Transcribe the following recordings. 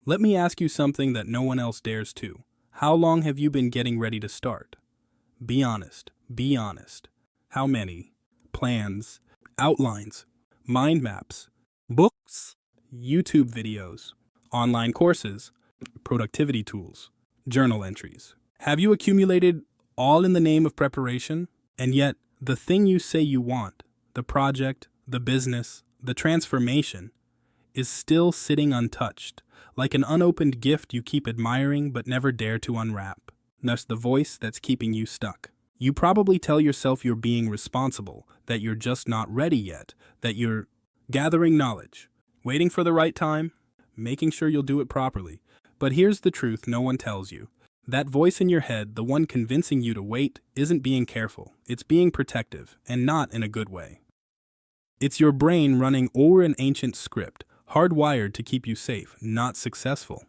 Let me ask you something that no one else dares to. How long have you been getting ready to start? Be honest. Be honest. How many? Plans, outlines, mind maps, books, YouTube videos, online courses, productivity tools, journal entries. Have you accumulated all in the name of preparation? And yet, the thing you say you want, the project, the business, the transformation, is still sitting untouched, like an unopened gift you keep admiring but never dare to unwrap. That's the voice that's keeping you stuck. You probably tell yourself you're being responsible, that you're just not ready yet, that you're gathering knowledge, waiting for the right time, making sure you'll do it properly. But here's the truth no one tells you. That voice in your head, the one convincing you to wait, isn't being careful. It's being protective, and not in a good way. It's your brain running over an ancient script, hardwired to keep you safe, not successful.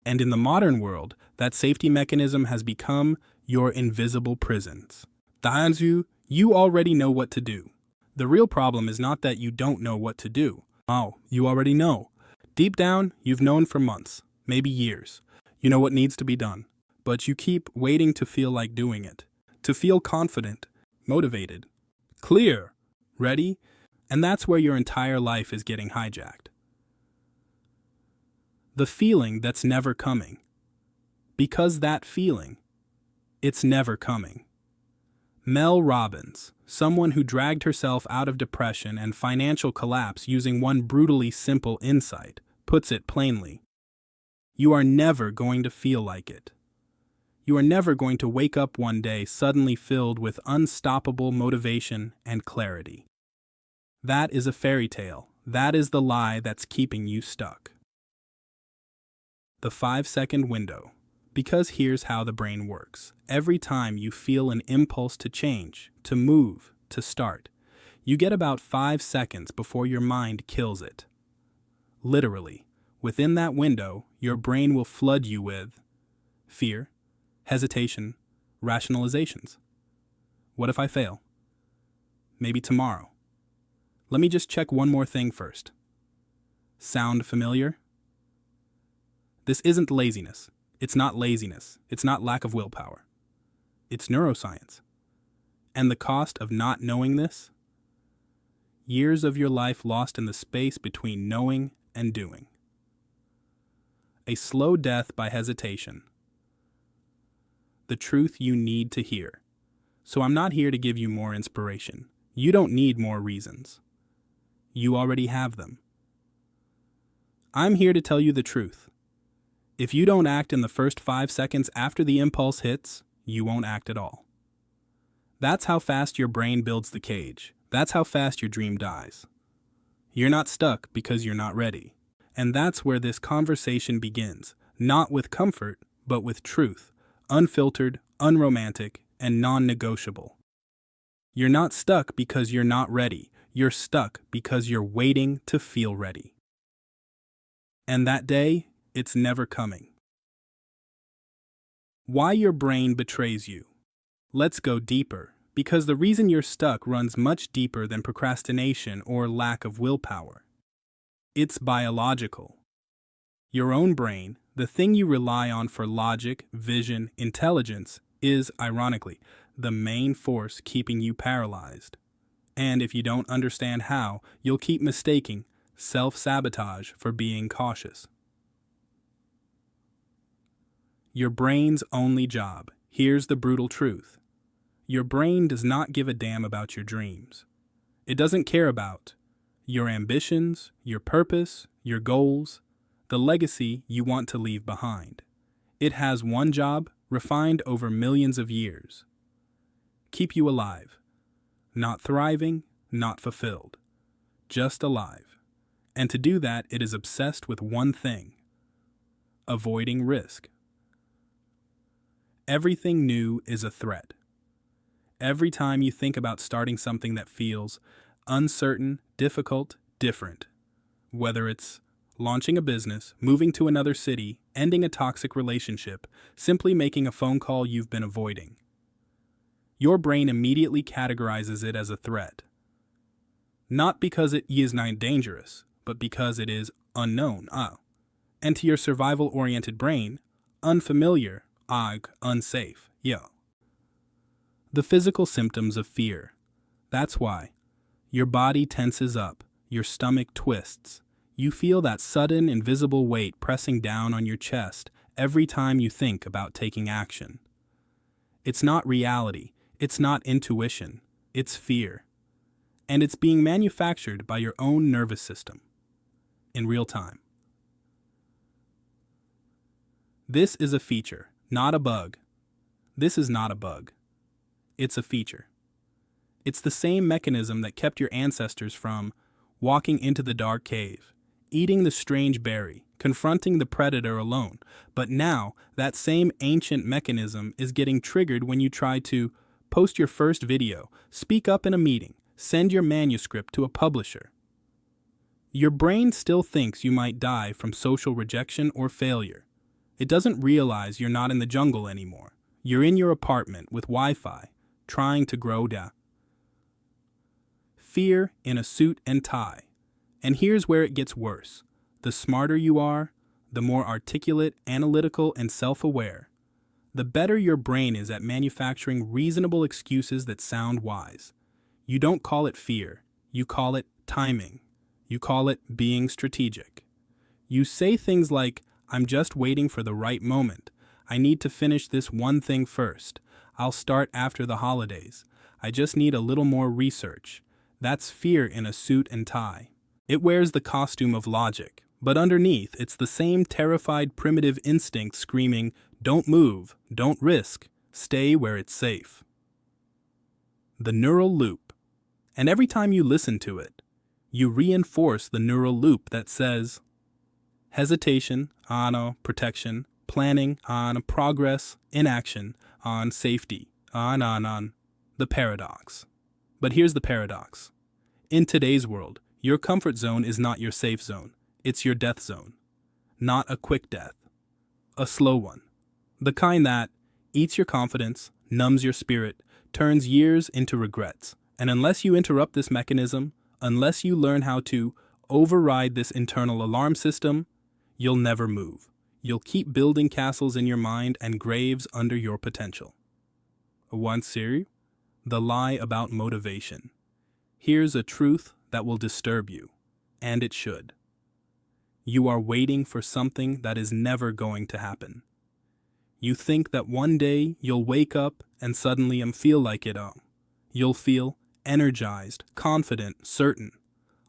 And in the modern world, that safety mechanism has become your invisible prisons. You already know what to do. The real problem is not that you don't know what to do. Oh, you already know. Deep down, you've known for months, maybe years. You know what needs to be done, but you keep waiting to feel like doing it, to feel confident, motivated, clear, ready, and that's where your entire life is getting hijacked. The feeling that's never coming. Because that feeling, it's never coming. Mel Robbins, someone who dragged herself out of depression and financial collapse using one brutally simple insight, puts it plainly. You are never going to feel like it. You are never going to wake up one day suddenly filled with unstoppable motivation and clarity. That is a fairy tale. That is the lie that's keeping you stuck. The 5-second window. Because here's how the brain works. Every time you feel an impulse to change, to move, to start, you get about 5 seconds before your mind kills it. Literally, within that window, your brain will flood you with fear, hesitation, rationalizations. What if I fail? Maybe tomorrow. Let me just check one more thing first. Sound familiar? This isn't laziness. It's not laziness. It's not lack of willpower. It's neuroscience. And the cost of not knowing this? Years of your life lost in the space between knowing and doing. A slow death by hesitation. The truth you need to hear. So I'm not here to give you more inspiration. You don't need more reasons. You already have them. I'm here to tell you the truth. If you don't act in the first 5 seconds after the impulse hits, you won't act at all. That's how fast your brain builds the cage. That's how fast your dream dies. You're not stuck because you're not ready. And that's where this conversation begins, not with comfort, but with truth, unfiltered, unromantic, and non-negotiable. You're not stuck because you're not ready. You're stuck because you're waiting to feel ready. And that day, it's never coming. Why your brain betrays you. Let's go deeper, because the reason you're stuck runs much deeper than procrastination or lack of willpower. It's biological. Your own brain, the thing you rely on for logic, vision, intelligence, is, ironically, the main force keeping you paralyzed. And if you don't understand how, you'll keep mistaking self-sabotage for being cautious. Your brain's only job. Here's the brutal truth. Your brain does not give a damn about your dreams. It doesn't care about your ambitions, your purpose, your goals, the legacy you want to leave behind. It has one job, refined over millions of years. Keep you alive. Not thriving, not fulfilled. Just alive. And to do that, it is obsessed with one thing: avoiding risk. Everything new is a threat. Every time you think about starting something that feels uncertain, difficult, different, whether it's launching a business, moving to another city, ending a toxic relationship, simply making a phone call you've been avoiding, your brain immediately categorizes it as a threat. Not because it is not dangerous, but because it is unknown. And to your survival-oriented brain, unfamiliar, unsafe, yo. The physical symptoms of fear. That's why. Your body tenses up, your stomach twists. You feel that sudden, invisible weight pressing down on your chest every time you think about taking action. It's not reality, it's not intuition, it's fear. And it's being manufactured by your own nervous system. In real time. This is a feature, not a bug. This is not a bug. It's a feature. It's the same mechanism that kept your ancestors from walking into the dark cave, eating the strange berry, confronting the predator alone. But now, that same ancient mechanism is getting triggered when you try to post your first video, speak up in a meeting, send your manuscript to a publisher. Your brain still thinks you might die from social rejection or failure. It doesn't realize you're not in the jungle anymore. You're in your apartment with Wi-Fi, trying to grow down. Fear in a suit and tie. And here's where it gets worse. The smarter you are, the more articulate, analytical, and self-aware, the better your brain is at manufacturing reasonable excuses that sound wise. You don't call it fear. You call it timing. You call it being strategic. You say things like, I'm just waiting for the right moment. I need to finish this one thing first. I'll start after the holidays. I just need a little more research. That's fear in a suit and tie. It wears the costume of logic, but underneath it's the same terrified primitive instinct screaming, don't move, don't risk, stay where it's safe. The neural loop. And every time you listen to it, you reinforce the neural loop that says, hesitation, on protection, planning, on progress, inaction, on safety, on. The paradox. But here's the paradox. In today's world, your comfort zone is not your safe zone. It's your death zone. Not a quick death. A slow one. The kind that eats your confidence, numbs your spirit, turns years into regrets. And unless you interrupt this mechanism, unless you learn how to override this internal alarm system, you'll never move. You'll keep building castles in your mind and graves under your potential. One series, the lie about motivation. Here's a truth that will disturb you, and it should. You are waiting for something that is never going to happen. You think that one day you'll wake up and suddenly feel like it. You'll feel energized, confident, certain.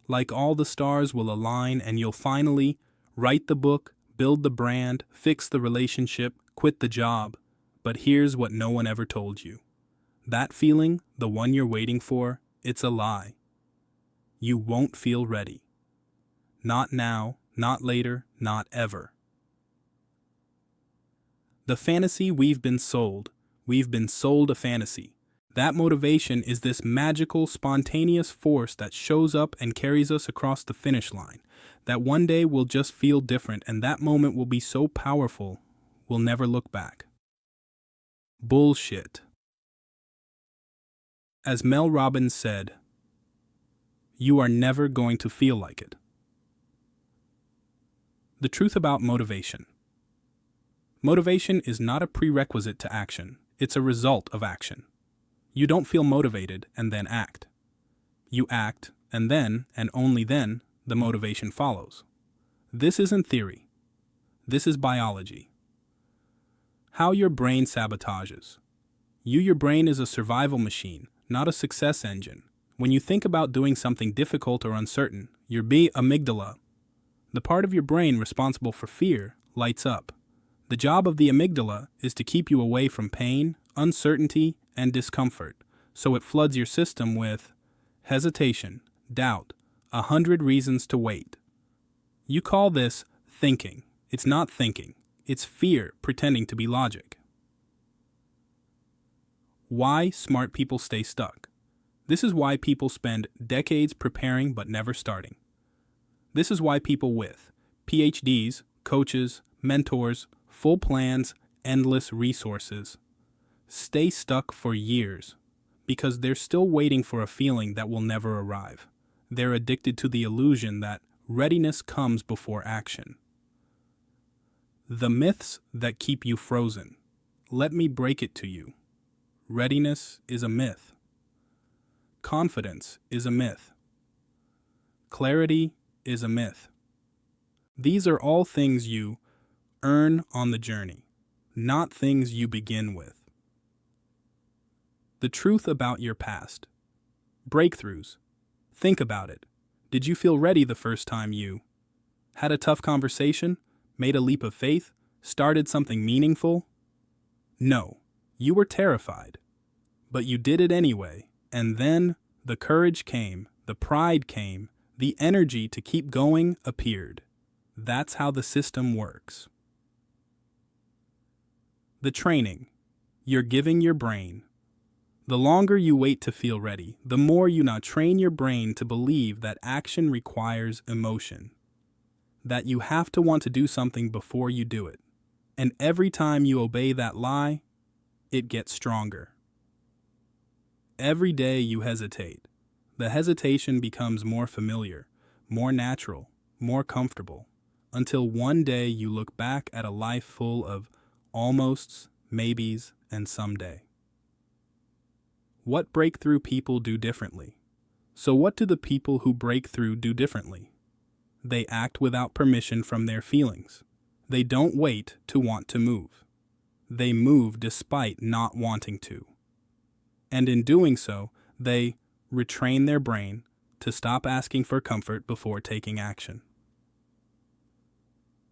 Like all the stars will align and you'll finally write the book, build the brand, fix the relationship, quit the job. But here's what no one ever told you. That feeling, the one you're waiting for, it's a lie. You won't feel ready. Not now, not later, not ever. The fantasy we've been sold a fantasy. That motivation is this magical, spontaneous force that shows up and carries us across the finish line. That one day we'll just feel different, and that moment will be so powerful, we'll never look back. Bullshit. As Mel Robbins said, you are never going to feel like it. The truth about motivation. Motivation is not a prerequisite to action, it's a result of action. You don't feel motivated and then act. You act, and then, and only then, the motivation follows. This isn't theory. This is biology. How your brain sabotages. Your brain is a survival machine, not a success engine. When you think about doing something difficult or uncertain, your amygdala, the part of your brain responsible for fear, lights up. The job of the amygdala is to keep you away from pain, uncertainty, and discomfort, so it floods your system with hesitation, doubt, 100 reasons to wait. You call this thinking. It's not thinking. It's fear pretending to be logic. Why smart people stay stuck. This is why people spend decades preparing but never starting. This is why people with PhDs, coaches, mentors, full plans, endless resources stay stuck for years because they're still waiting for a feeling that will never arrive. They're addicted to the illusion that readiness comes before action. The myths that keep you frozen. Let me break it to you. Readiness is a myth. Confidence is a myth. Clarity is a myth. These are all things you earn on the journey, not things you begin with. The truth about your past. Breakthroughs. Think about it. Did you feel ready the first time you had a tough conversation, made a leap of faith, started something meaningful? No, you were terrified. But you did it anyway, and then the courage came, the pride came, the energy to keep going appeared. That's how the system works. The training. You're giving your brain. The longer you wait to feel ready, the more you now train your brain to believe that action requires emotion. That you have to want to do something before you do it. And every time you obey that lie, it gets stronger. Every day you hesitate. The hesitation becomes more familiar, more natural, more comfortable, until one day you look back at a life full of almosts, maybes, and someday. What breakthrough people do differently? So what do the people who break through do differently? They act without permission from their feelings. They don't wait to want to move. They move despite not wanting to. And in doing so, they retrain their brain to stop asking for comfort before taking action.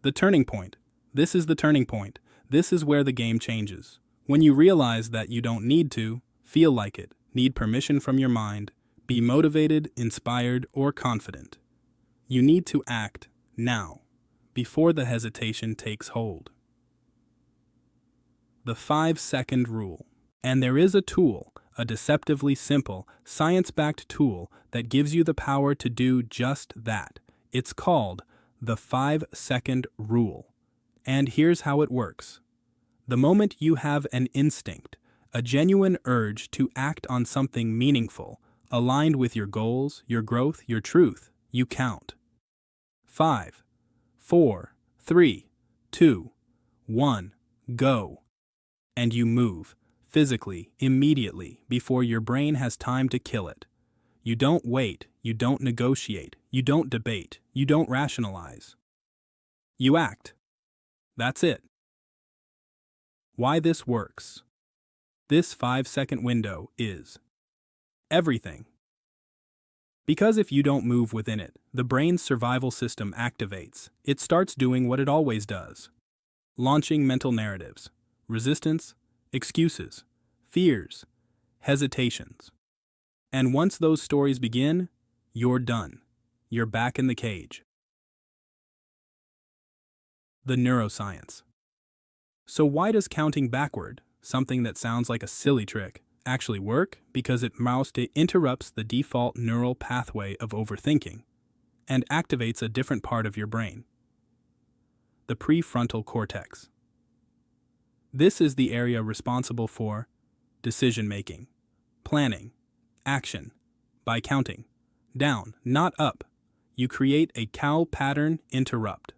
The turning point. This is the turning point. This is where the game changes. When you realize that you don't need to feel like it, need permission from your mind, be motivated, inspired, or confident. You need to act now, before the hesitation takes hold. The 5-second rule. And there is a tool, a deceptively simple, science-backed tool that gives you the power to do just that. It's called the 5-second rule. And here's how it works. The moment you have an instinct, a genuine urge to act on something meaningful, aligned with your goals, your growth, your truth, you count. 5, 4, 3, 2, 1, go. And you move, physically, immediately, before your brain has time to kill it. You don't wait, you don't negotiate, you don't debate, you don't rationalize. You act. That's it. Why this works. This 5-second window is everything. Because if you don't move within it, the brain's survival system activates. It starts doing what it always does. Launching mental narratives, resistance, excuses, fears, hesitations. And once those stories begin, you're done. You're back in the cage. The neuroscience. So why does counting backward, something that sounds like a silly trick, actually work? Because it interrupts the default neural pathway of overthinking and activates a different part of your brain. The prefrontal cortex. This is the area responsible for decision-making, planning, action. By counting down, not up, you create a cow pattern interrupt.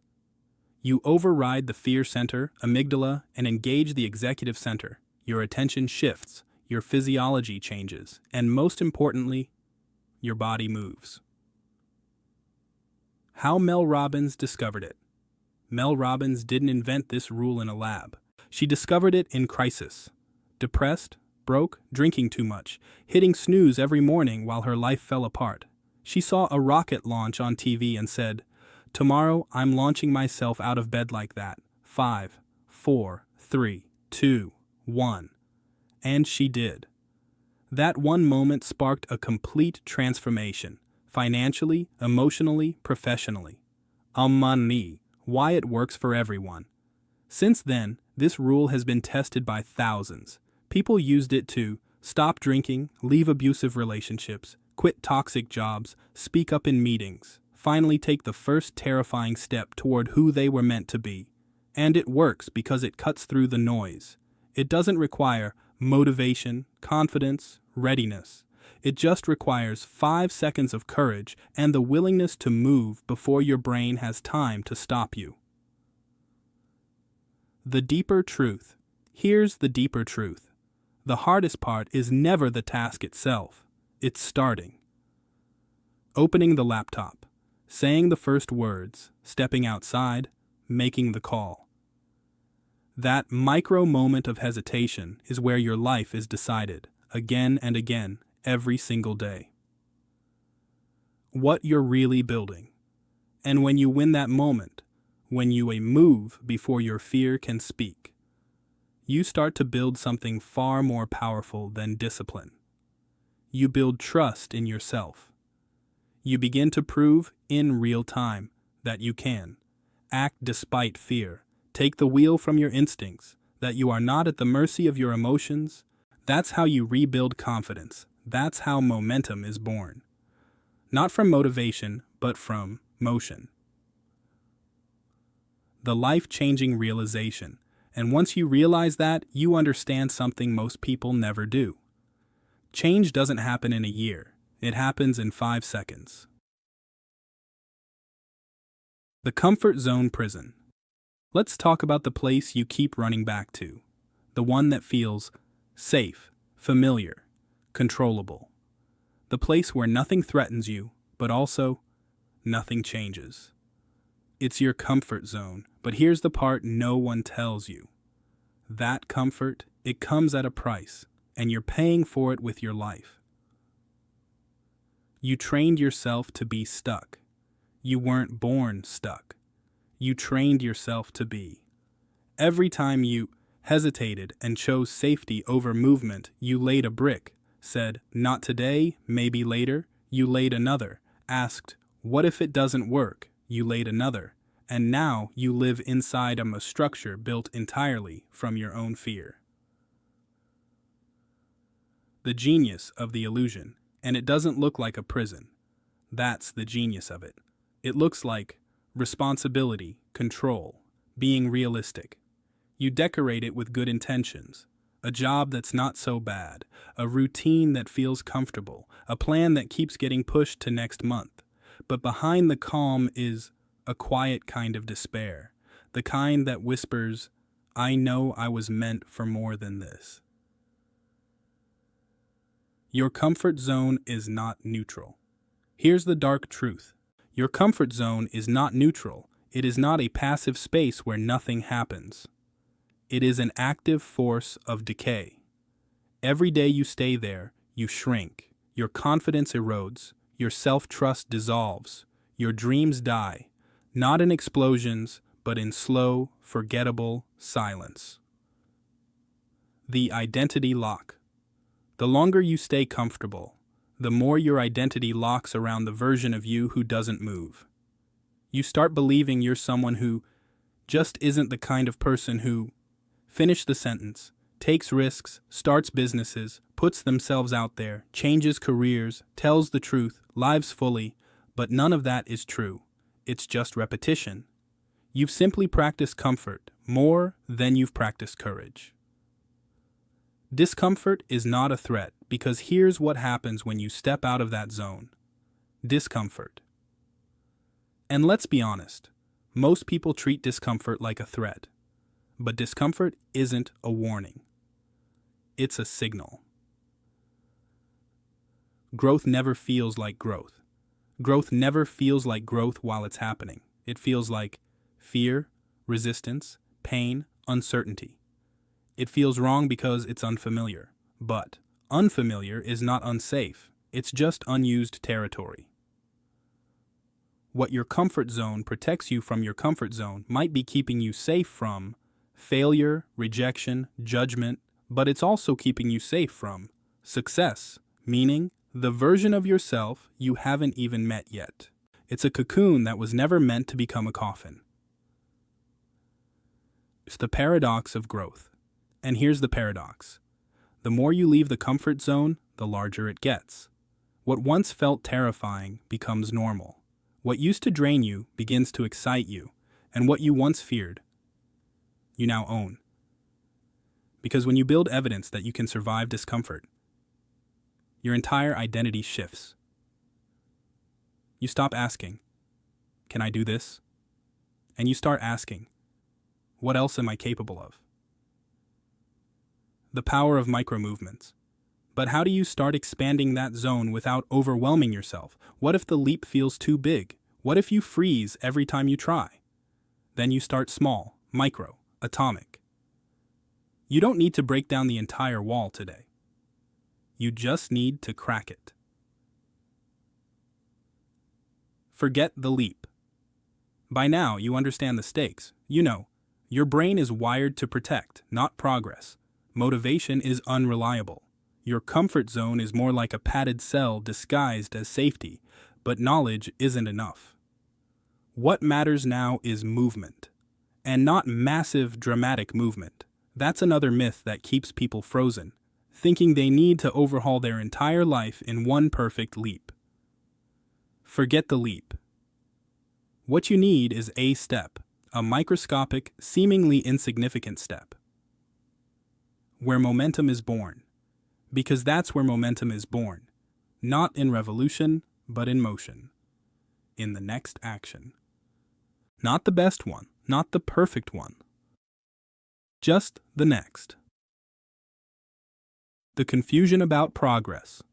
You override the fear center, amygdala, and engage the executive center. Your attention shifts, your physiology changes, and most importantly, your body moves. How Mel Robbins discovered it. Mel Robbins didn't invent this rule in a lab. She discovered it in crisis. Depressed, broke, drinking too much, hitting snooze every morning while her life fell apart. She saw a rocket launch on TV and said, "Tomorrow I'm launching myself out of bed like that. 5, 4, 3, 2, 1. And she did. That one moment sparked a complete transformation, financially, emotionally, professionally. Money, why it works for everyone. Since then, this rule has been tested by thousands. People used it to stop drinking, leave abusive relationships, quit toxic jobs, speak up in meetings, finally take the first terrifying step toward who they were meant to be. And it works because it cuts through the noise. It doesn't require motivation, confidence, readiness. It just requires 5 seconds of courage and the willingness to move before your brain has time to stop you. The deeper truth. Here's the deeper truth. The hardest part is never the task itself, it's starting. Opening the laptop, saying the first words, stepping outside, making the call. That micro moment of hesitation is where your life is decided, again and again, every single day. What you're really building. And when you win that moment, when you move before your fear can speak, you start to build something far more powerful than discipline. You build trust in yourself. You begin to prove in real time that you can act despite fear, take the wheel from your instincts, that you are not at the mercy of your emotions. That's how you rebuild confidence. That's how momentum is born. Not from motivation, but from motion. The life-changing realization. And once you realize that, you understand something most people never do. Change doesn't happen in a year. It happens in 5 seconds. The comfort zone prison. Let's talk about the place you keep running back to. The one that feels safe, familiar, controllable. The place where nothing threatens you, but also nothing changes. It's your comfort zone, but here's the part no one tells you. That comfort, it comes at a price, and you're paying for it with your life. You trained yourself to be stuck. You weren't born stuck. You trained yourself to be. Every time you hesitated and chose safety over movement, you laid a brick, said, "Not today, maybe later." You laid another, asked, "What if it doesn't work?" You laid another, and now you live inside a structure built entirely from your own fear. The genius of the illusion, and it doesn't look like a prison. That's the genius of it. It looks like responsibility, control, being realistic. You decorate it with good intentions. A job that's not so bad, a routine that feels comfortable, a plan that keeps getting pushed to next month. But behind the calm is a quiet kind of despair, the kind that whispers, "I know I was meant for more than this." Your comfort zone is not neutral. Here's the dark truth. Your comfort zone is not neutral. It is not a passive space where nothing happens. It is an active force of decay. Every day you stay there, you shrink. Your confidence erodes. Your self-trust dissolves. Your dreams die, not in explosions, but in slow, forgettable silence. The identity lock. The longer you stay comfortable, the more your identity locks around the version of you who doesn't move. You start believing you're someone who just isn't the kind of person who, finish the sentence, takes risks, starts businesses, puts themselves out there, changes careers, tells the truth, lives fully, but none of that is true. It's just repetition. You've simply practiced comfort more than you've practiced courage. Discomfort is not a threat, because here's what happens when you step out of that zone. Discomfort. And let's be honest, most people treat discomfort like a threat. But discomfort isn't a warning. It's a signal. Growth never feels like growth. Growth never feels like growth while it's happening. It feels like fear, resistance, pain, uncertainty. It feels wrong because it's unfamiliar. But unfamiliar is not unsafe. It's just unused territory. What your comfort zone protects you from your comfort zone might be keeping you safe from failure, rejection, judgment, but it's also keeping you safe from success, meaning the version of yourself you haven't even met yet. It's a cocoon that was never meant to become a coffin. It's the paradox of growth. And here's the paradox. The more you leave the comfort zone, the larger it gets. What once felt terrifying becomes normal. What used to drain you begins to excite you, and what you once feared, you now own. Because when you build evidence that you can survive discomfort, your entire identity shifts. You stop asking, "Can I do this?" And you start asking, What else am I capable of? The power of micro-movements. But how do you start expanding that zone without overwhelming yourself? What if the leap feels too big? What if you freeze every time you try? Then you start small, micro, atomic. You don't need to break down the entire wall today. You just need to crack it. Forget the leap. By now, you understand the stakes. You know, your brain is wired to protect, not progress. Motivation is unreliable. Your comfort zone is more like a padded cell disguised as safety, but knowledge isn't enough. What matters now is movement. And not massive, dramatic movement. That's another myth that keeps people frozen, thinking they need to overhaul their entire life in one perfect leap. Forget the leap. What you need is a step, a microscopic, seemingly insignificant step. Where momentum is born. Because that's where momentum is born. Not in revolution, but in motion. In the next action. Not the best one, not the perfect one. Just the next. The confusion about progress.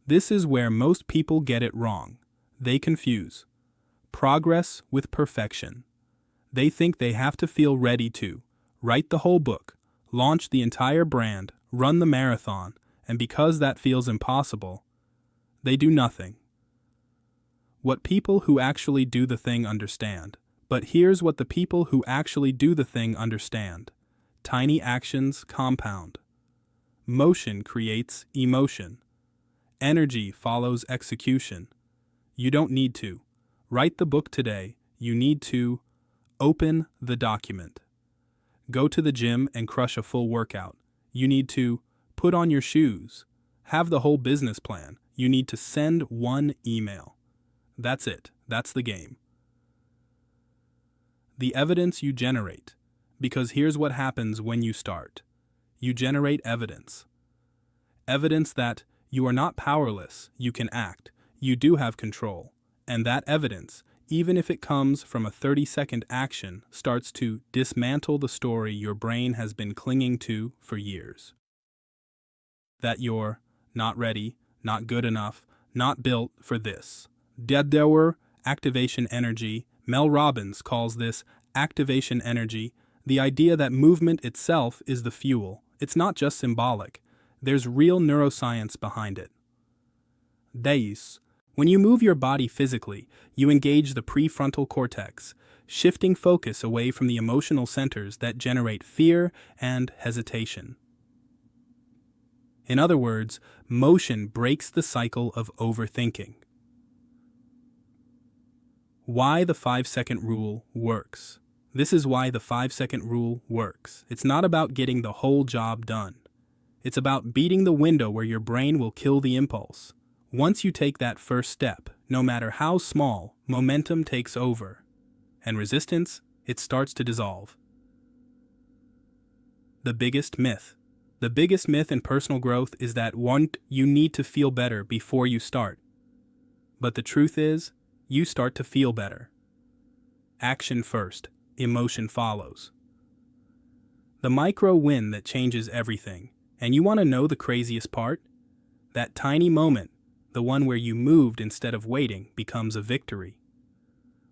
This is where most people get it wrong. They confuse progress with perfection. They think they have to feel ready to write the whole book, launch the entire brand, run the marathon, and because that feels impossible, they do nothing. What people who actually do the thing understand. But here's what the people who actually do the thing understand. Tiny actions compound. Motion creates emotion. Energy follows execution. You don't need to write the book today. You need to open the document. Go to the gym and crush a full workout. You need to put on your shoes. Have the whole business plan. You need to send one email. That's it. That's the game. The evidence you generate. Because here's what happens when you start. You generate evidence. Evidence that you are not powerless, you can act, you do have control. And that evidence, even if it comes from a 30-second action, starts to dismantle the story your brain has been clinging to for years. That you're not ready, not good enough, not built for this. Deaddower activation energy. Mel Robbins calls this activation energy, the idea that movement itself is the fuel. It's not just symbolic. There's real neuroscience behind it. Deis. When you move your body physically, you engage the prefrontal cortex, shifting focus away from the emotional centers that generate fear and hesitation. In other words, motion breaks the cycle of overthinking. Why the 5-second rule works. This is why the 5-second rule works. It's not about getting the whole job done. It's about beating the window where your brain will kill the impulse. Once you take that first step, no matter how small, momentum takes over. And resistance, it starts to dissolve. The biggest myth. The biggest myth in personal growth is that you need to feel better before you start. But the truth is, you start to feel better. Action first, emotion follows. The micro win that changes everything. And you want to know the craziest part? That tiny moment, the one where you moved instead of waiting, becomes a victory.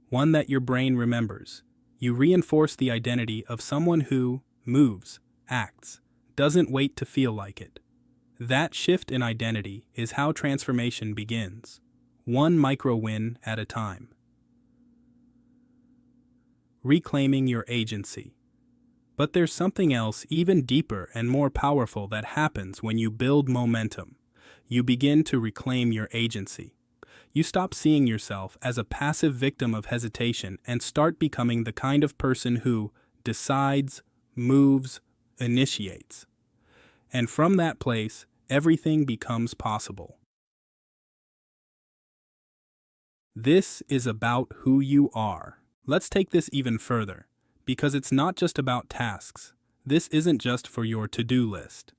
One that your brain remembers. You reinforce the identity of someone who moves, acts, doesn't wait to feel like it. That shift in identity is how transformation begins. One micro win at a time. Reclaiming your agency. But there's something else even deeper and more powerful that happens when you build momentum. You begin to reclaim your agency. You stop seeing yourself as a passive victim of hesitation and start becoming the kind of person who decides, moves, initiates. And from that place, everything becomes possible. This is about who you are. Let's take this even further, because it's not just about tasks. This isn't just for your to-do list.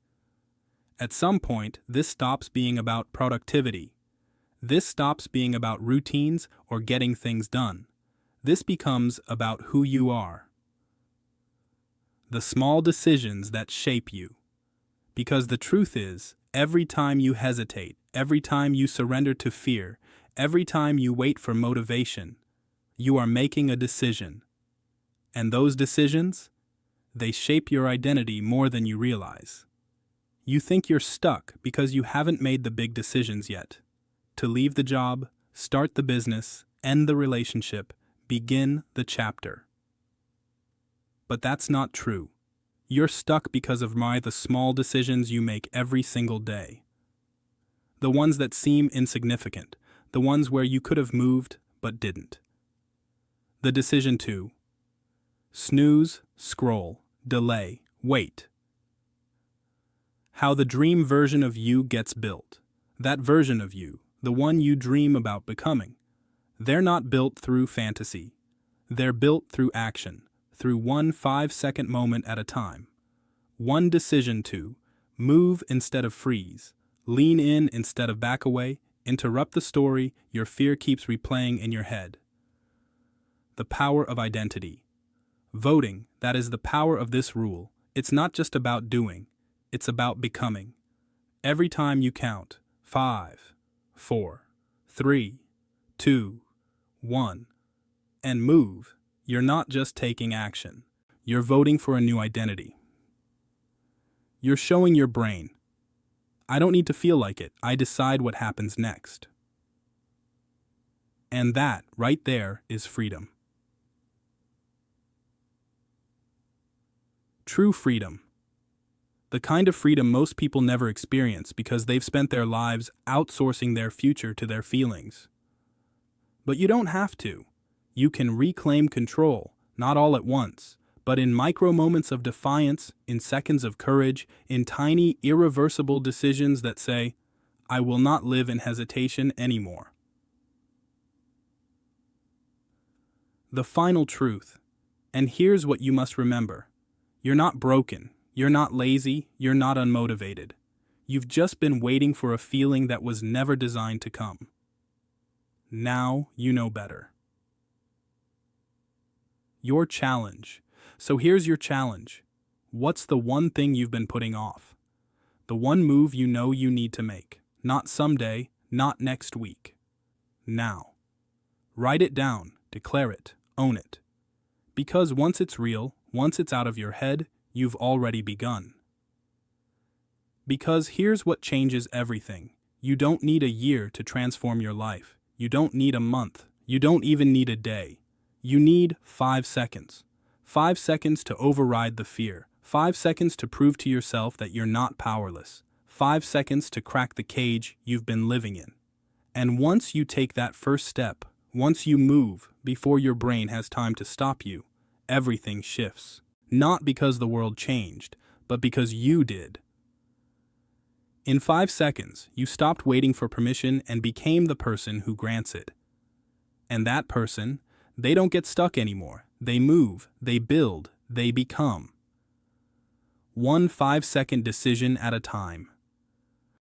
At some point, this stops being about productivity. This stops being about routines or getting things done. This becomes about who you are. the small decisions that shape you. Because the truth is, every time you hesitate, every time you surrender to fear, every time you wait for motivation, you are making a decision. And those decisions, they shape your identity more than you realize. You think you're stuck because you haven't made the big decisions yet. To leave the job, start the business, end the relationship, begin the chapter. But that's not true. You're stuck because of the small decisions you make every single day. The ones that seem insignificant, the ones where you could have moved but didn't. The decision to snooze, scroll, delay, wait. How the dream version of you gets built. That version of you, the one you dream about becoming. They're not built through fantasy. They're built through action, through one 5-second moment at a time. One decision to move instead of freeze, lean in instead of back away, interrupt the story your fear keeps replaying in your head. The power of identity. Voting, that is the power of this rule. It's not just about doing, it's about becoming. Every time you count 5, 4, 3, 2, 1, and move, you're not just taking action. You're voting for a new identity. You're showing your brain, I don't need to feel like it, I decide what happens next. And that, right there, is freedom. True freedom. The kind of freedom most people never experience because they've spent their lives outsourcing their future to their feelings. But you don't have to. You can reclaim control, not all at once, but in micro moments of defiance, in seconds of courage, in tiny, irreversible decisions that say, I will not live in hesitation anymore. The final truth, and here's what you must remember. You're not broken, you're not lazy, you're not unmotivated. You've just been waiting for a feeling that was never designed to come. Now you know better. Your challenge. So here's your challenge. What's the one thing you've been putting off? The one move you know you need to make. Not someday, not next week. Now. Write it down, declare it, own it. Because once it's real, once it's out of your head, you've already begun. Because here's what changes everything. You don't need a year to transform your life. You don't need a month. You don't even need a day. You need 5 seconds. 5 seconds to override the fear. 5 seconds to prove to yourself that you're not powerless. 5 seconds to crack the cage you've been living in. And once you take that first step, once you move before your brain has time to stop you, everything shifts. Not because the world changed, but because you did. In 5 seconds, you stopped waiting for permission and became the person who grants it. And that person, they don't get stuck anymore. They move, they build, they become. One 5-second decision at a time.